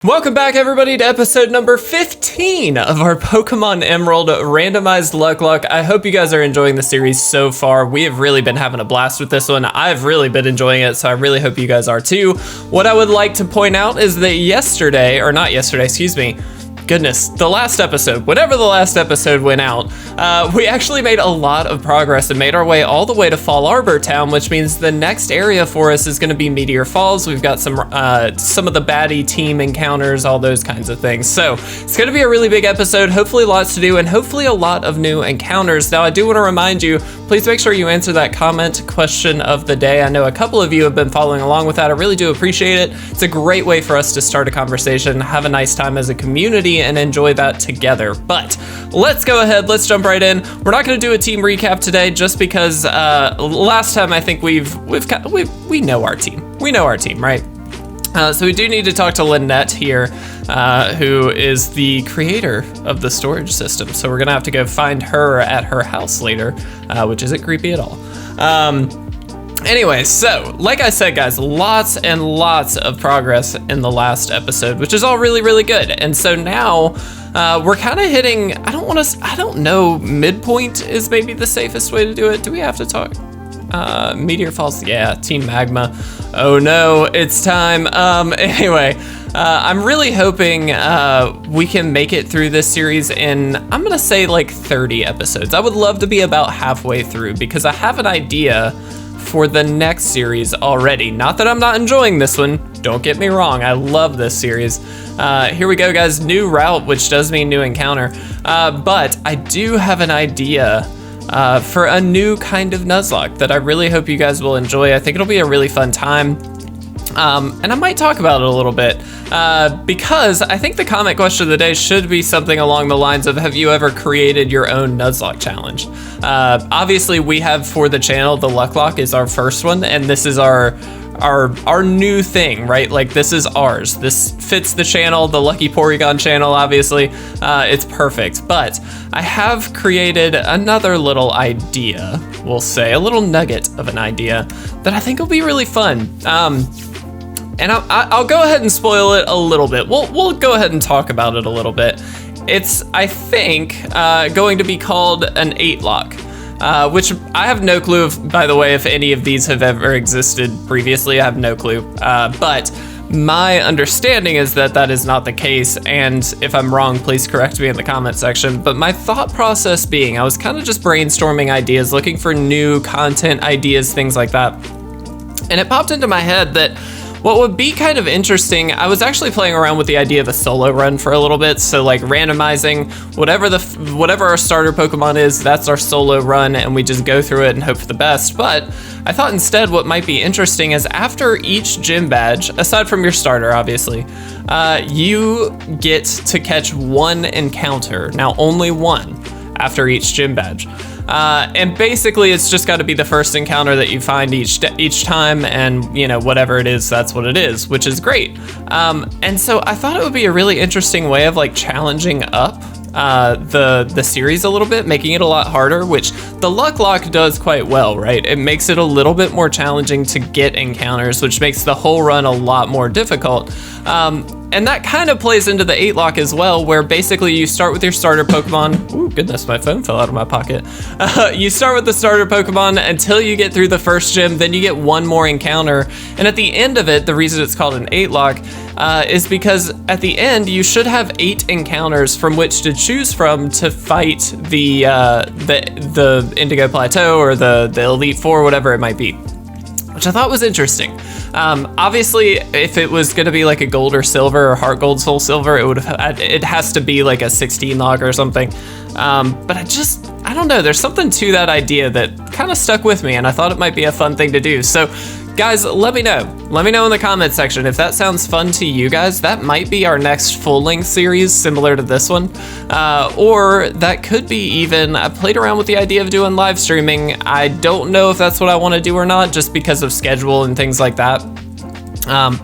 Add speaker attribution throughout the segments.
Speaker 1: Welcome back, everybody, to episode number 15 of our Pokemon Emerald Randomized Lucklocke. I hope you guys are enjoying the series so far. We have really been having a blast with this one. I've really been enjoying it, so I really hope you guys are too. What I would like to point out is that the last episode, whenever the last episode went out, we actually made a lot of progress and made our way all the way to Fall Arbor Town, which means the next area for us is going to be Meteor Falls. We've got some of the baddie team encounters, all those kinds of things. So it's going to be a really big episode, hopefully lots to do, and hopefully a lot of new encounters. Now, I do want to remind you, please make sure you answer that comment question of the day. I know a couple of you have been following along with that. I really do appreciate it. It's a great way for us to start a conversation, have a nice time as a community, and enjoy that together. But let's go ahead, let's jump right in. We're not going to do a team recap today just because last time I think we know our team. We know our team, right? So we do need to talk to Lynette here, who is the creator of the storage system. So we're gonna have to go find her at her house later, which isn't creepy at all. Anyway, so like I said, guys, lots and lots of progress in the last episode, which is all really, really good. And so now we're kind of hitting, I don't know, midpoint is maybe the safest way to do it. Do we have to talk? Meteor Falls, yeah, Team Magma. Oh no, it's time. Anyway, I'm really hoping we can make it through this series in, I'm gonna say like 30 episodes. I would love to be about halfway through because I have an idea for the next series already. Not that I'm not enjoying this one, don't get me wrong, I love this series. Here we go, guys, new route, which does mean new encounter, but I do have an idea for a new kind of Nuzlocke that I really hope you guys will enjoy. I think it'll be a really fun time. And I might talk about it a little bit because I think the comment question of the day should be something along the lines of, have you ever created your own Nuzlocke challenge? Obviously we have for the channel, the Lucklocke is our first one, and this is our new thing, right? Like, this is ours. This fits the channel, the Lucky Porygon channel, obviously. It's perfect. But I have created another little idea, we'll say, a little nugget of an idea that I think will be really fun. And I'll go ahead and spoil it a little bit. We'll go ahead and talk about it a little bit. It's, I think, going to be called an 8-lock. Which I have no clue, by the way, if any of these have ever existed previously. I have no clue. But my understanding is that that is not the case. And if I'm wrong, please correct me in the comment section. But my thought process being, I was kind of just brainstorming ideas, looking for new content ideas, things like that. And it popped into my head that what would be kind of interesting, I was actually playing around with the idea of a solo run for a little bit. So like randomizing whatever our starter Pokemon is, that's our solo run, and we just go through it and hope for the best. But I thought instead what might be interesting is after each gym badge, aside from your starter, obviously, you get to catch one encounter. Now only one after each gym badge. And basically it's just got to be the first encounter that you find each time, and you know, whatever it is, that's what it is, which is great. And so I thought it would be a really interesting way of like challenging up the series a little bit, making it a lot harder, which the Lucklocke does quite well, right? It makes it a little bit more challenging to get encounters, which makes the whole run a lot more difficult. And that kind of plays into the 8-lock as well, where basically you start with your starter Pokemon. Ooh, goodness, my phone fell out of my pocket. You start with the starter Pokemon until you get through the first gym, then you get one more encounter. And at the end of it, the reason it's called an 8-lock is because at the end, you should have 8 encounters from which to choose from to fight the Indigo Plateau or the Elite Four, whatever it might be, which I thought was interesting. Obviously, if it was going to be like a gold or silver or heart gold, soul silver, it has to be like a 16 log or something. But I don't know, there's something to that idea that kind of stuck with me, and I thought it might be a fun thing to do. So guys, let me know in the comment section if that sounds fun to you guys. That might be our next full-length series similar to this one, or that could be even, I played around with the idea of doing live streaming. I don't know if that's what I want to do or not, just because of schedule and things like that,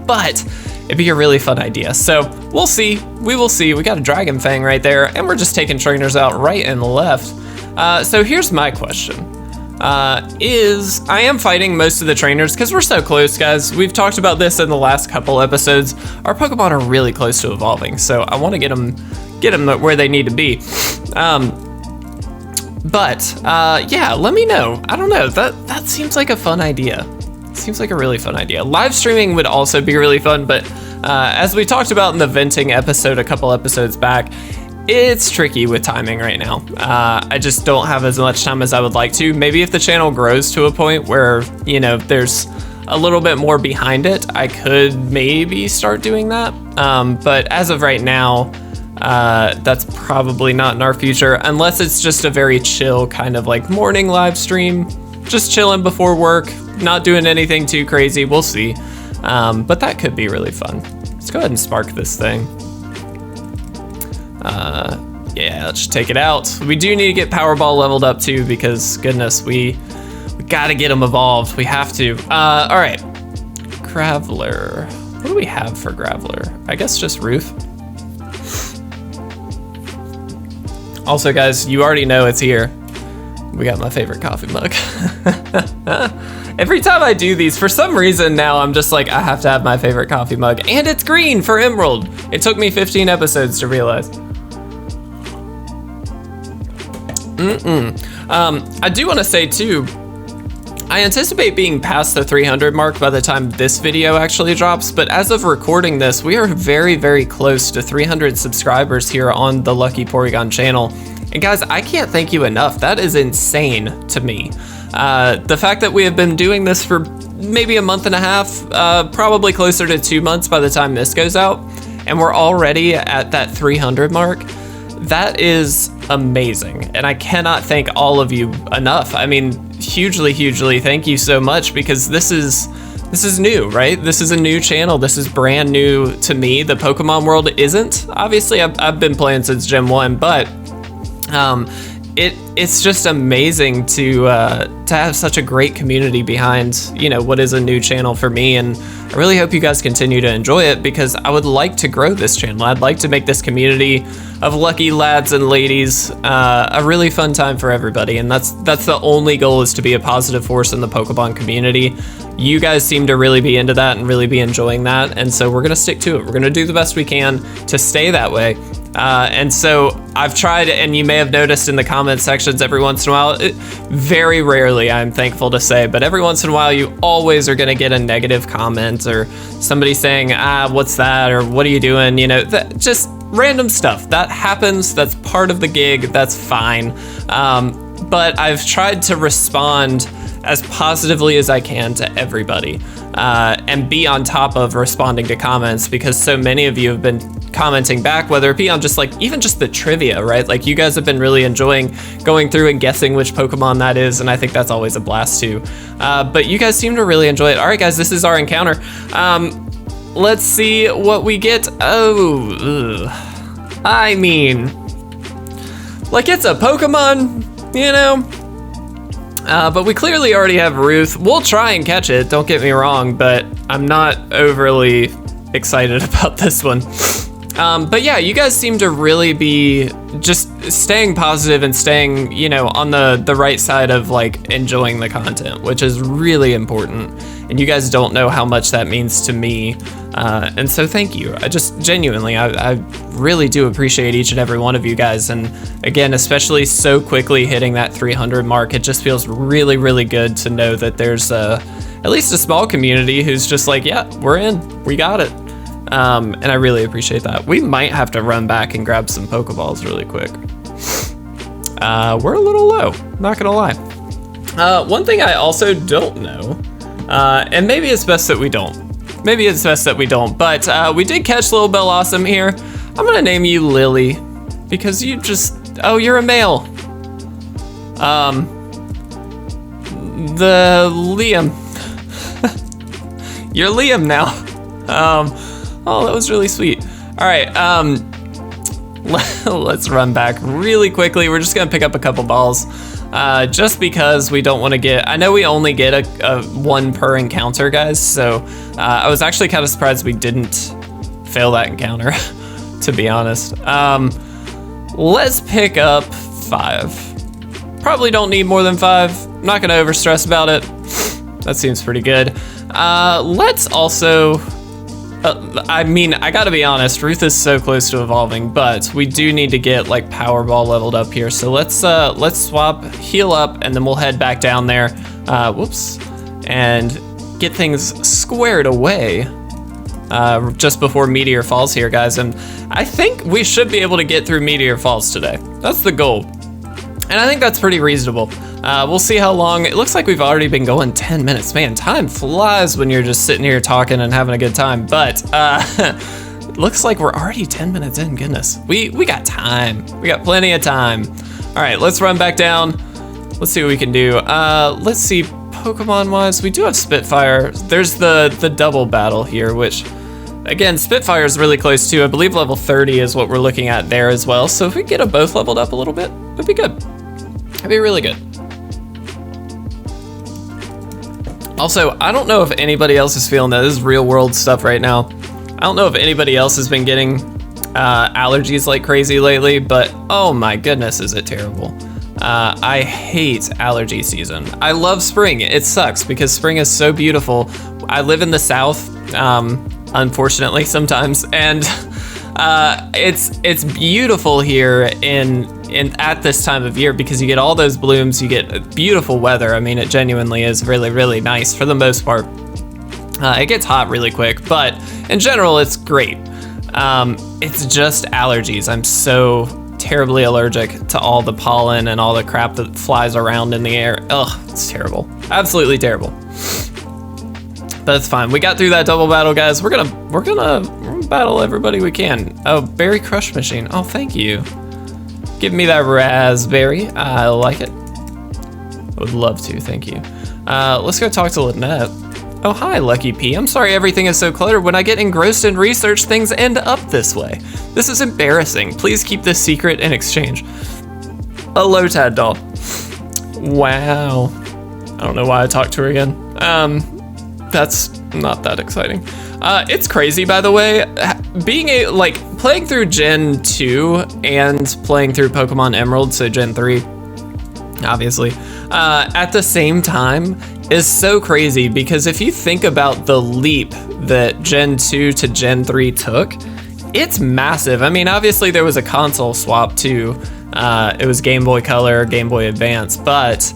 Speaker 1: but it'd be a really fun idea. So we'll see, we will see. We got a Dragon Fang right there, and we're just taking trainers out right and left. So here's my question. is I am fighting most of the trainers because we're so close, guys. We've talked about this in the last couple episodes. Our Pokemon are really close to evolving, so I want to get them where they need to be. Yeah, let me know. I don't know. That seems like a fun idea. Seems like a really fun idea. Live streaming would also be really fun, but as we talked about in the venting episode a couple episodes back, it's tricky with timing right now. I just don't have as much time as I would like to. Maybe if the channel grows to a point where, you know, there's a little bit more behind it, I could maybe start doing that. But as of right now, that's probably not in our future, unless it's just a very chill kind of like morning live stream, just chilling before work, not doing anything too crazy. We'll see. But that could be really fun. Let's go ahead and spark this thing. Yeah, let's just take it out. We do need to get Powerball leveled up too, because goodness, we gotta get them evolved. We have to. All right, Graveler. What do we have for Graveler? I guess just Roof. Also, guys, you already know it's here. We got my favorite coffee mug. Every time I do these, for some reason now I'm just like, I have to have my favorite coffee mug, and it's green for Emerald. It took me 15 episodes to realize. I do want to say too, I anticipate being past the 300 mark by the time this video actually drops, but as of recording this, we are very, very close to 300 subscribers here on the Lucky Porygon channel. And guys, I can't thank you enough. That is insane to me. The fact that we have been doing this for maybe a month and a half, probably closer to 2 months by the time this goes out, and we're already at that 300 mark, that is amazing. And I cannot thank all of you enough. I mean, hugely, hugely thank you so much, because this is new, right? This is a new channel. This is brand new to me. The Pokemon world isn't. Obviously, I've been playing since Gen 1, but it's just amazing to have such a great community behind, you know, what is a new channel for me. And I really hope you guys continue to enjoy it, because I would like to grow this channel. I'd like to make this community of lucky lads and ladies a really fun time for everybody. And that's the only goal, is to be a positive force in the Pokemon community. You guys seem to really be into that and really be enjoying that. And so we're gonna stick to it. We're gonna do the best we can to stay that way. And so I've tried, and you may have noticed in the comment sections every once in a while, very rarely, I'm thankful to say, but every once in a while you always are gonna get a negative comment, or somebody saying, what's that, or what are you doing, you know, just random stuff. That happens, that's part of the gig, that's fine. But I've tried to respond as positively as I can to everybody, and be on top of responding to comments, because so many of you have been commenting back, whether it be on just like, even just the trivia, right? Like, you guys have been really enjoying going through and guessing which Pokemon that is, and I think that's always a blast too. But you guys seem to really enjoy it. All right, guys, this is our encounter. Let's see what we get. Oh, ugh. I mean, like, it's a Pokemon, you know? But we clearly already have Ruth. We'll try and catch it, don't get me wrong, but I'm not overly excited about this one. But yeah, you guys seem to really be just staying positive and staying, you know, on the right side of like enjoying the content, which is really important. And you guys don't know how much that means to me. And so thank you. I just genuinely, I really do appreciate each and every one of you guys. And again, especially so quickly hitting that 300 mark, it just feels really, really good to know that there's at least a small community who's just like, yeah, we're in, we got it. And I really appreciate that. We might have to run back and grab some Pokeballs really quick. We're a little low, not gonna lie. One thing I also don't know, and maybe it's best that we don't. Maybe it's best that we don't, but we did catch Little Bell Awesome here. I'm gonna name you Lily, because you just, oh, you're a male. The Liam. You're Liam now. Oh, that was really sweet. All right, let's run back really quickly. We're just gonna pick up a couple balls, just because we don't want to get, I know we only get a one per encounter, guys, so I was actually kind of surprised we didn't fail that encounter, to be honest. Let's pick up 5. Probably don't need more than 5. I'm not gonna overstress about it. That seems pretty good. Let's also, I mean, I gotta be honest, Ruth is so close to evolving, but we do need to get like Powerball leveled up here. So let's swap, heal up, and then we'll head back down there. Whoops, and get things squared away just before Meteor Falls here, guys. And I think we should be able to get through Meteor Falls today. That's the goal. And I think that's pretty reasonable. We'll see how long. It looks like we've already been going 10 minutes. Man, time flies when you're just sitting here talking and having a good time. But looks like we're already 10 minutes in. Goodness, we got time. We got plenty of time. All right, let's run back down. Let's see what we can do. Let's see, Pokemon wise, we do have Spitfire. There's the double battle here, which again, Spitfire is really close too. I believe level 30 is what we're looking at there as well. So if we get them both leveled up a little bit, it'd be good. It'd be really good. Also, I don't know if anybody else is feeling that. This is real world stuff right now. I don't know if anybody else has been getting allergies like crazy lately, but oh my goodness, is it terrible. I hate allergy season. I love spring. It sucks because spring is so beautiful. I live in the South, unfortunately sometimes, and it's beautiful here at this time of year because you get all those blooms, you get beautiful weather. I mean, it genuinely is really, really nice for the most part. It gets hot really quick, but in general, it's great. It's just allergies. I'm so terribly allergic to all the pollen and all the crap that flies around in the air. Ugh, it's terrible. Absolutely terrible. But it's fine. We got through that double battle, guys. We're gonna battle everybody we can. Oh, Berry Crush Machine. Oh, thank you. Give me that raspberry. I like it. I would love to, thank you. Let's go talk to Lynette. Oh, hi, Lucky P. I'm sorry everything is so cluttered. When I get engrossed in research, things end up this way. This is embarrassing. Please keep this secret in exchange. A Lotad doll. Wow. I don't know why I talked to her again. That's not that exciting. It's crazy, by the way, playing through Gen 2 and playing through Pokemon Emerald, so Gen 3, obviously, at the same time is so crazy because if you think about the leap that Gen 2 to Gen 3 took, it's massive. I mean, obviously there was a console swap too. It was Game Boy Color, Game Boy Advance, but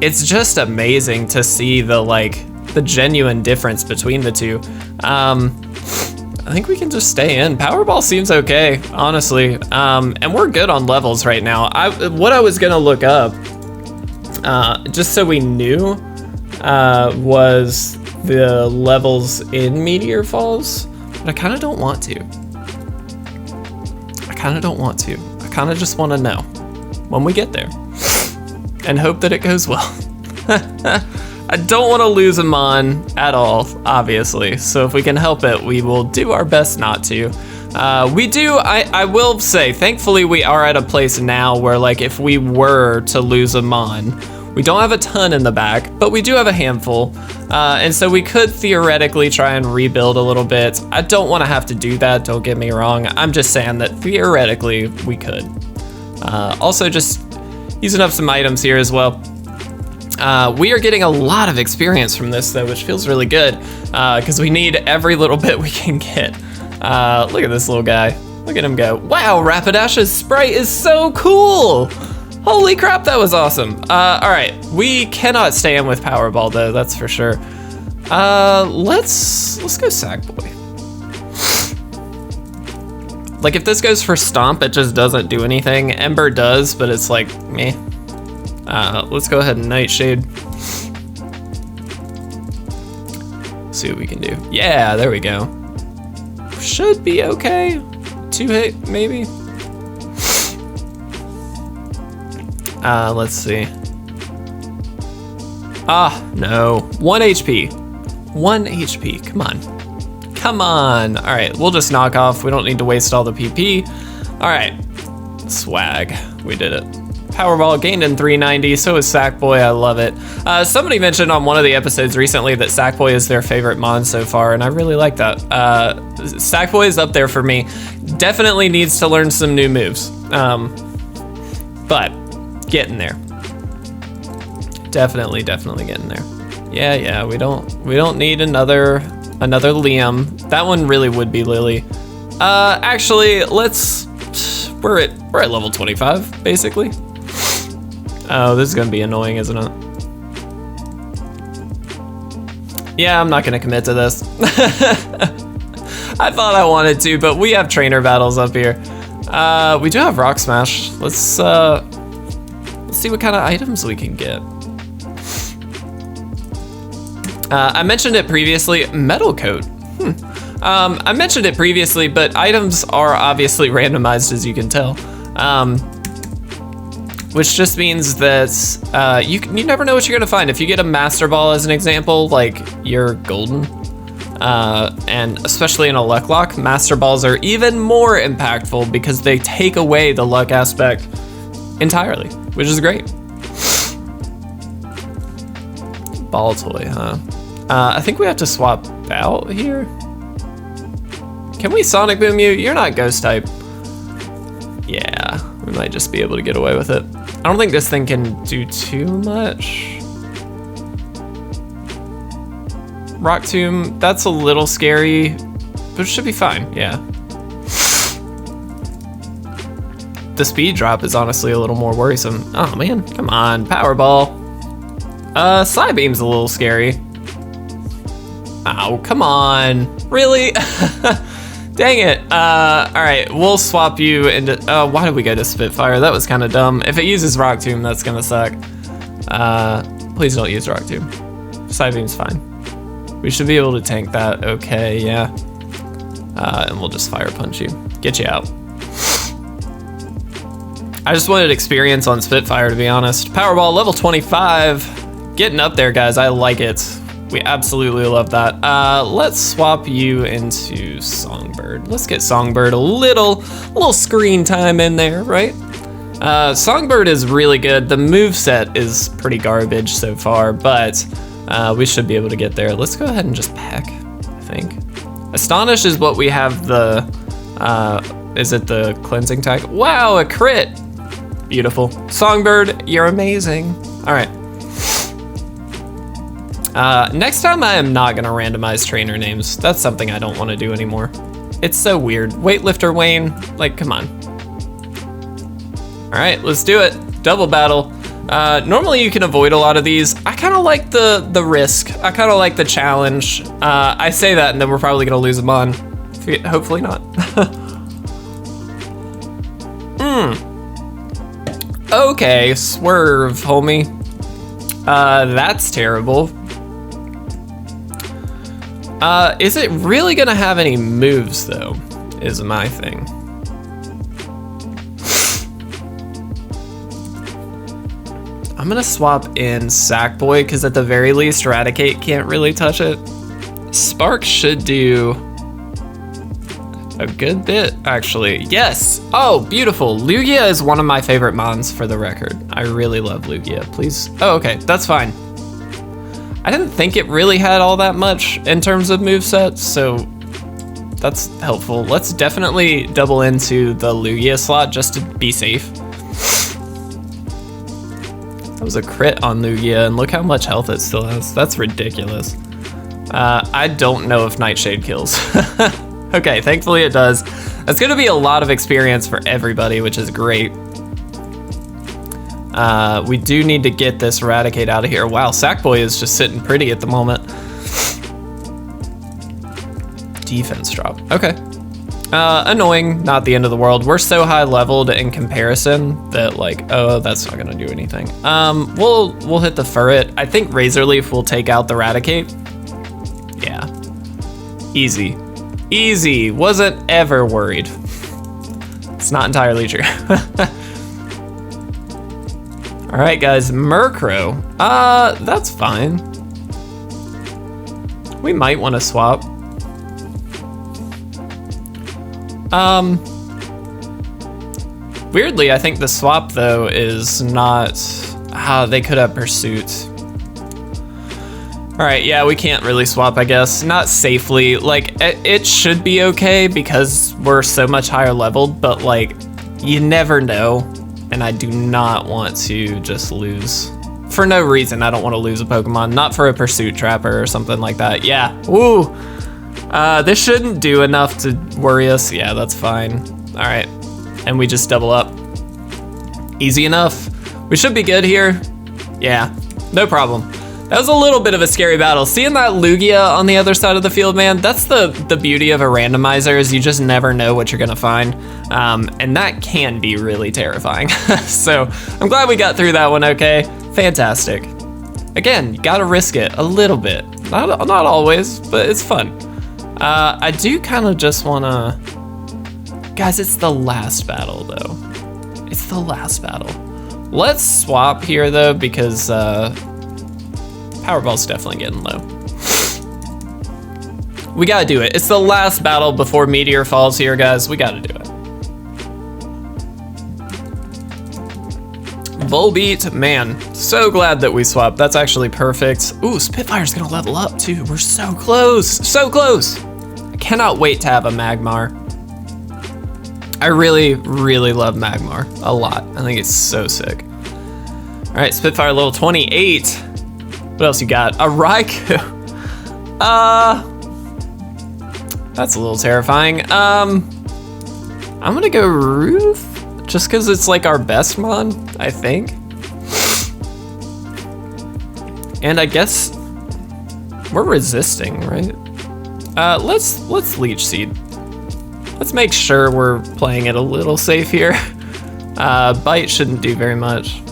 Speaker 1: it's just amazing to see the genuine difference between the two. I think we can just stay in. Powerball seems okay, honestly. And we're good on levels right now. What I was gonna look up, just so we knew, was the levels in Meteor Falls, but I kind of don't want to. I kind of just want to know when we get there and hope that it goes well. I don't want to lose them on at all, obviously. So if we can help it, we will do our best not to. I will say, thankfully we are at a place now where if we were to lose them on, we don't have a ton in the back, but we do have a handful. And so we could theoretically try and rebuild a little bit. I don't want to have to do that, don't get me wrong. I'm just saying that theoretically we could. Also just using up some items here as well. We are getting a lot of experience from this though, which feels really good because we need every little bit we can get. Look at this little guy. Look at him go. Wow, Rapidash's sprite is so cool. Holy crap, that was awesome. All right, we cannot stay in with Powerball though, that's for sure. Let's go Sackboy. If this goes for Stomp, it just doesn't do anything. Ember does, but it's meh. Let's go ahead and Nightshade. See what we can do. Yeah, there we go. Should be okay. 2-hit, maybe. Let's see. No. 1 HP. 1 HP, come on. Come on. All right, we'll just knock off. We don't need to waste all the PP. All right, swag, we did it. Powerball gained in 390, so is Sackboy, I love it. Somebody mentioned on one of the episodes recently that Sackboy is their favorite mon so far, and I really like that. Sackboy is up there for me. Definitely needs to learn some new moves, but getting there. Definitely getting there. Yeah, we don't need another Liam. That one really would be Lily. Actually, we're at level 25, basically. Oh, this is gonna be annoying, isn't it? Yeah, I'm not gonna commit to this. I thought I wanted to, but we have trainer battles up here. We do have Rock Smash. Let's see what kind of items we can get. I mentioned it previously, Metal Coat. I mentioned it previously, but items are obviously randomized, as you can tell. Which just means that you never know what you're gonna find. If you get a Master Ball as an example, like, you're golden. And especially in a Lucklocke, Master Balls are even more impactful because they take away the luck aspect entirely, which is great. Ball toy, huh? I think we have to swap out here. Can we Sonic Boom you? You're not Ghost type. Yeah, we might just be able to get away with it. I don't think this thing can do too much. Rock Tomb, that's a little scary, but it should be fine, yeah. The speed drop is honestly a little more worrisome. Oh man, come on, Powerball. Psybeam's a little scary. Oh, come on, really? Dang it. All right, we'll swap you into, why did we go to Spitfire? That was kind of dumb. If it uses Rock Tomb, that's gonna suck. Please don't use Rock Tomb. Psybeam's fine. We should be able to tank that, okay, yeah. And we'll just Fire Punch you, get you out. I just wanted experience on Spitfire, to be honest. Powerball, level 25. Getting up there, guys, I like it. We absolutely love that. Let's swap you into Songbird. Let's get Songbird a little screen time in there, right? Songbird is really good. The moveset is pretty garbage so far, but we should be able to get there. Let's go ahead and just peck, I think. Astonish is what we have the, is it the cleansing tag? Wow, a crit. Beautiful. Songbird, you're amazing. All right. Next time I am not gonna randomize trainer names. That's something I don't wanna do anymore. It's so weird. Weightlifter Wayne, like, come on. All right, let's do it. Double battle. Normally you can avoid a lot of these. I kinda like the risk. I kinda like the challenge. I say that and then we're probably gonna lose a mon. Hopefully not. Okay, swerve, homie. That's terrible. Is it really gonna have any moves though, is my thing. I'm gonna swap in Sackboy, because at the very least, Eradicate can't really touch it. Spark should do a good bit, actually. Yes! Oh, beautiful. Lugia is one of my favorite mons, for the record. I really love Lugia, please. Oh, okay, that's fine. I didn't think it really had all that much in terms of movesets, so that's helpful. Let's definitely double into the Lugia slot just to be safe. That was a crit on Lugia, and look how much health it still has. That's ridiculous. I don't know if Nightshade kills. Okay, thankfully it does. That's gonna be a lot of experience for everybody, which is great. We do need to get this Eradicate out of here. Wow, Sackboy is just sitting pretty at the moment. Defense drop, okay. Annoying, not the end of the world. We're so high leveled in comparison that like, oh, that's not gonna do anything. We'll hit the Furret. I think Razor Leaf will take out the Eradicate. Yeah, easy. Easy, wasn't ever worried. It's not entirely true. All right, guys, Murkrow. That's fine. We might want to swap. Weirdly, I think the swap though is not, they could have Pursuit. All right, yeah, we can't really swap, I guess. Not safely, like it should be okay because we're so much higher leveled, but like you never know. And I do not want to just lose for no reason, I don't want to lose a Pokemon. Not for a Pursuit Trapper or something like that. Yeah, woo. This shouldn't do enough to worry us. Yeah, that's fine. All right, and we just double up. Easy enough. We should be good here. Yeah, no problem. That was a little bit of a scary battle. Seeing that Lugia on the other side of the field, man, that's the beauty of a randomizer, is you just never know what you're gonna find. And that can be really terrifying. So I'm glad we got through that one okay. Fantastic. Again, you gotta risk it a little bit. Not always, but it's fun. I do kind of just wanna, guys, it's the last battle though. It's the last battle. Let's swap here though, because Powerball's definitely getting low. We gotta do it. It's the last battle before Meteor Falls here, guys. We gotta do it. Volbeat, man, so glad that we swapped. That's actually perfect. Ooh, Spitfire's gonna level up too. We're so close, so close. I cannot wait to have a Magmar. I really, really love Magmar a lot. I think it's so sick. All right, Spitfire level 28. What else you got? A Raikou. That's a little terrifying. I'm gonna go Ruth, just because it's like our best mon, I think. And I guess we're resisting, right? Let's Leech Seed. Let's make sure we're playing it a little safe here. Bite shouldn't do very much.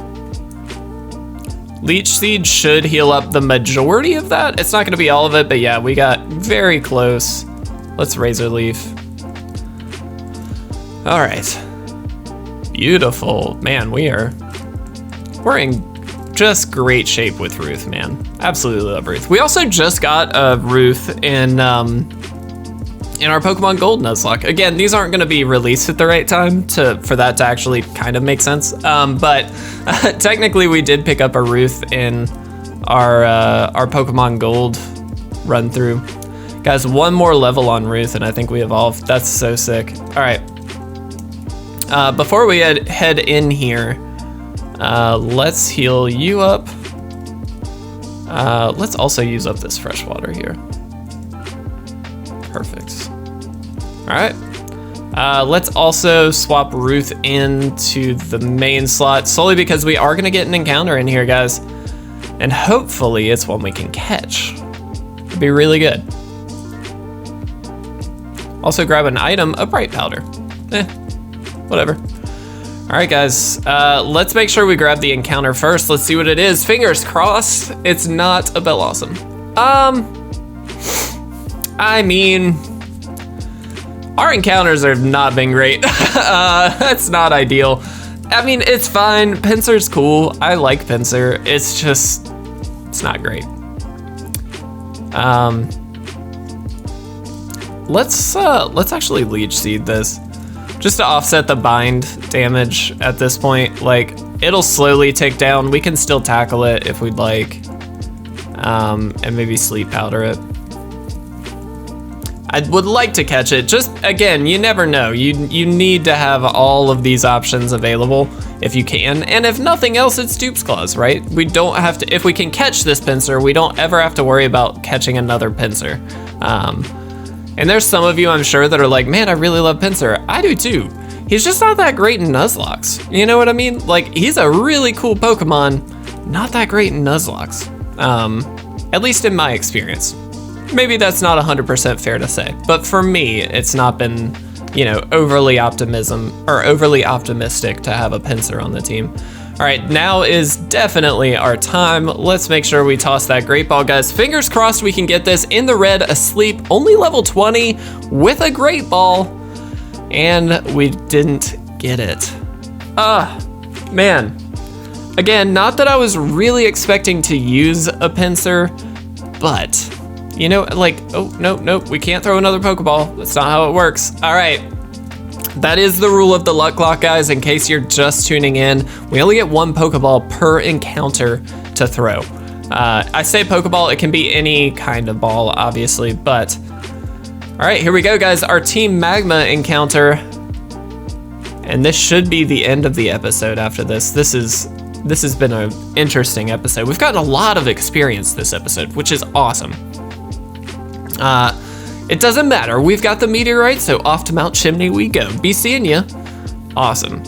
Speaker 1: Leech Seed should heal up the majority of that. It's not gonna be all of it, but yeah, we got very close. Let's Razor Leaf. All right. Beautiful. Man, we're in just great shape with Ruth, man. Absolutely love Ruth. We also just got a Ruth in our Pokemon Gold Nuzlocke. Again, these aren't gonna be released at the right time for that to actually kind of make sense. But technically we did pick up a Ruth in our Pokemon Gold run through. Guys, one more level on Ruth and I think we evolved. That's so sick. All right. Before we head in here, let's heal you up. Let's also use up this fresh water here. Perfect. All right. Let's also swap Ruth into the main slot, solely because we are gonna get an encounter in here, guys. And hopefully it's one we can catch. It'd be really good. Also grab an item, a Bright Powder. Whatever. All right, guys, let's make sure we grab the encounter first. Let's see what it is. Fingers crossed it's not a Bellossom. I mean, our encounters have not been great. That's not ideal. I mean, it's fine. Pinsir's cool. I like Pinsir. It's just, it's not great. Let's actually Leech Seed this, just to offset the bind damage at this point. Like, it'll slowly tick down. We can still tackle it if we'd like, and maybe Sleep Powder it. I would like to catch it. Just, again, you never know. You need to have all of these options available if you can. And if nothing else, it's Dupe's Claws, right? We don't have to, if we can catch this Pinsir, we don't ever have to worry about catching another Pinsir. And there's some of you, I'm sure, that are like, man, I really love Pinsir. I do too. He's just not that great in Nuzlocke. You know what I mean? Like, he's a really cool Pokemon, not that great in Nuzlocke. At least in my experience. Maybe that's not 100% fair to say, but for me, it's not been, you know, overly optimistic to have a Pinsir on the team. All right, now is definitely our time. Let's make sure we toss that Great Ball, guys. Fingers crossed we can get this in the red, asleep, only level 20 with a Great Ball, and we didn't get it. Man. Again, not that I was really expecting to use a Pinsir, but, you know, like, oh, nope, we can't throw another Pokeball. That's not how it works. All right. That is the rule of the Lucklocke, guys. In case you're just tuning in, we only get one Pokeball per encounter to throw. I say Pokeball, it can be any kind of ball, obviously, but all right, here we go, guys. Our Team Magma encounter, and this should be the end of the episode after this. This is this has been an interesting episode. We've gotten a lot of experience this episode, which is awesome. It doesn't matter. We've got the meteorite, so off to Mount Chimney we go. Be seeing ya. Awesome.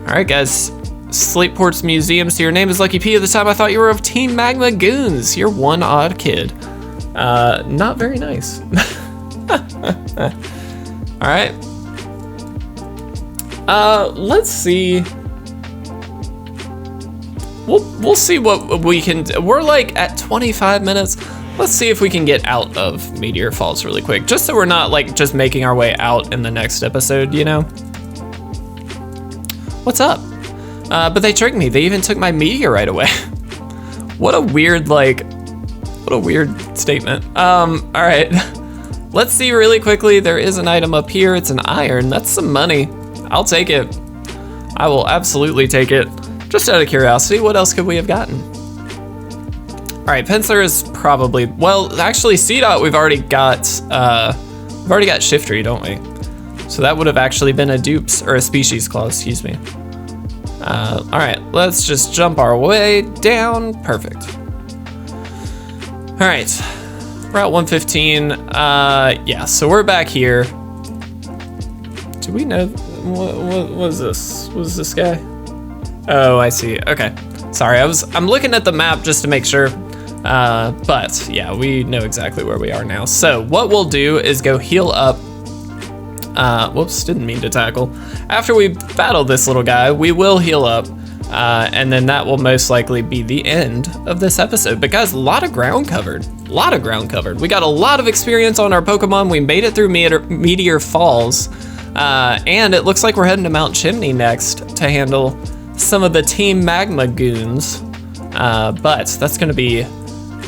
Speaker 1: All right, guys. Slateport's Museum. So your name is Lucky P. At the time I thought you were of Team Magma Goons. You're one odd kid. Not very nice. All right. Let's see. We'll see what we can do. We're like at 25 minutes. Let's see if we can get out of Meteor Falls really quick, just so we're not like just making our way out in the next episode, you know? What's up? But they tricked me. They even took my meteorite away. What a weird statement. All right. Let's see really quickly. There is an item up here. It's an iron. That's some money. I'll take it. I will absolutely take it. Just out of curiosity, what else could we have gotten? All right, Penciler is probably, well, actually CDOT we've already got Shiftry, don't we? So that would have actually been a dupes, or a species clause, excuse me. All right, let's just jump our way down. Perfect. All right, Route 115. Yeah, so we're back here. Do we know, what is this? What is this guy? Oh, I see, okay. Sorry, I'm looking at the map just to make sure. But yeah, we know exactly where we are now. So what we'll do is go heal up. Whoops, didn't mean to tackle. After we battle this little guy, we will heal up. And then that will most likely be the end of this episode. But guys, a lot of ground covered. We got a lot of experience on our Pokemon. We made it through Meteor Falls. And it looks like we're heading to Mount Chimney next to handle some of the Team Magma goons. But that's gonna be a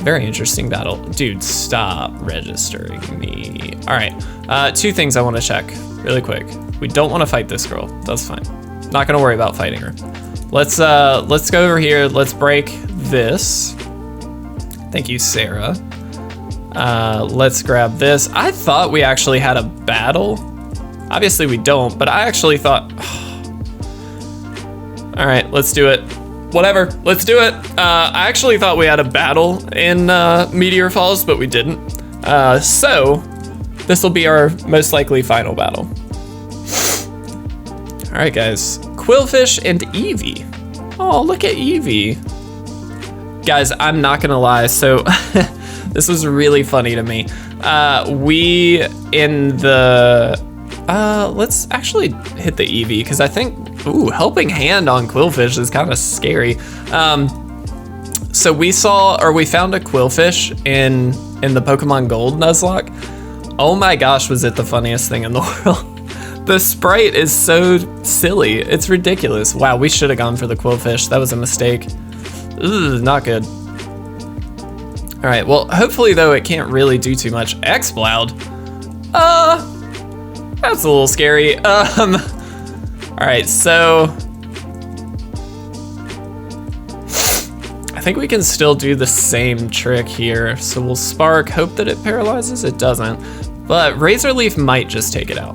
Speaker 1: very interesting battle. Dude, stop registering me. All right, two things I wanna check really quick. We don't wanna fight this girl, that's fine. Not gonna worry about fighting her. Let's go over here, let's break this. Thank you, Sarah. Let's grab this. I thought we actually had a battle. Obviously we don't, but I actually thought, all right, let's do it. Whatever, let's do it. I actually thought we had a battle in Meteor Falls, but we didn't. So this will be our most likely final battle. All right, guys, Quillfish and Eevee. Oh, look at Eevee. Guys, I'm not gonna lie, so this was really funny to me. Let's actually hit the Eevee, because I think, ooh, Helping Hand on Quillfish is kind of scary. So we found a Quillfish in the Pokemon Gold Nuzlocke. Oh my gosh, was it the funniest thing in the world. The sprite is so silly, it's ridiculous. Wow, we should have gone for the Quillfish, that was a mistake. Ugh, not good. All right, well, hopefully though it can't really do too much. Exploud, that's a little scary. All right, so I think we can still do the same trick here. So we'll Spark, hope that it paralyzes. It doesn't, but Razor Leaf might just take it out.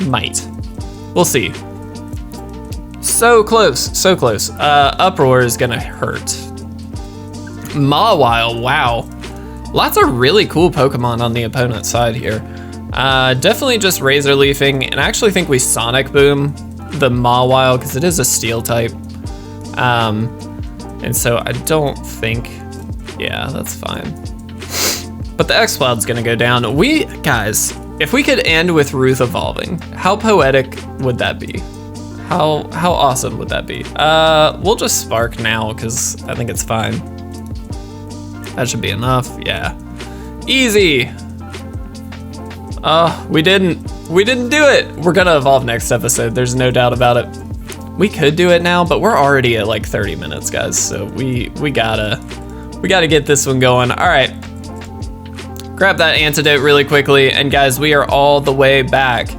Speaker 1: Might. We'll see. So close, so close. Uproar is gonna hurt. Mawile, wow. Lots of really cool Pokemon on the opponent's side here. Definitely just Razor Leafing, and I actually think we Sonic Boom the Mawile because it is a Steel type. And so I don't think, yeah, that's fine. But the Exploud's gonna go down. Guys, if we could end with Ruth evolving, how poetic would that be? How awesome would that be? We'll just Spark now because I think it's fine. That should be enough, yeah. Easy. We didn't do it. We're gonna evolve next episode, there's no doubt about it. We could do it now, but we're already at like 30 minutes, guys, so we gotta get this one going. All right, grab that antidote really quickly, and guys, we are all the way back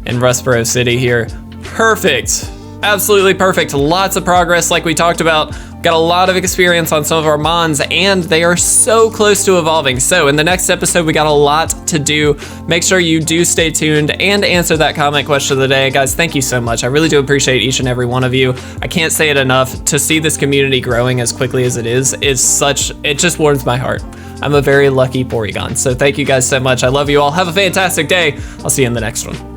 Speaker 1: in Rustboro City here. Perfect, absolutely perfect. Lots of progress like we talked about. got a lot of experience on some of our mons, and they are so close to evolving. So in the next episode, we got a lot to do. Make sure you do stay tuned and answer that comment question of the day. Guys, thank you so much. I really do appreciate each and every one of you. I can't say it enough. To see this community growing as quickly as it is it just warms my heart. I'm a very lucky Porygon. So thank you guys so much. I love you all. Have a fantastic day. I'll see you in the next one.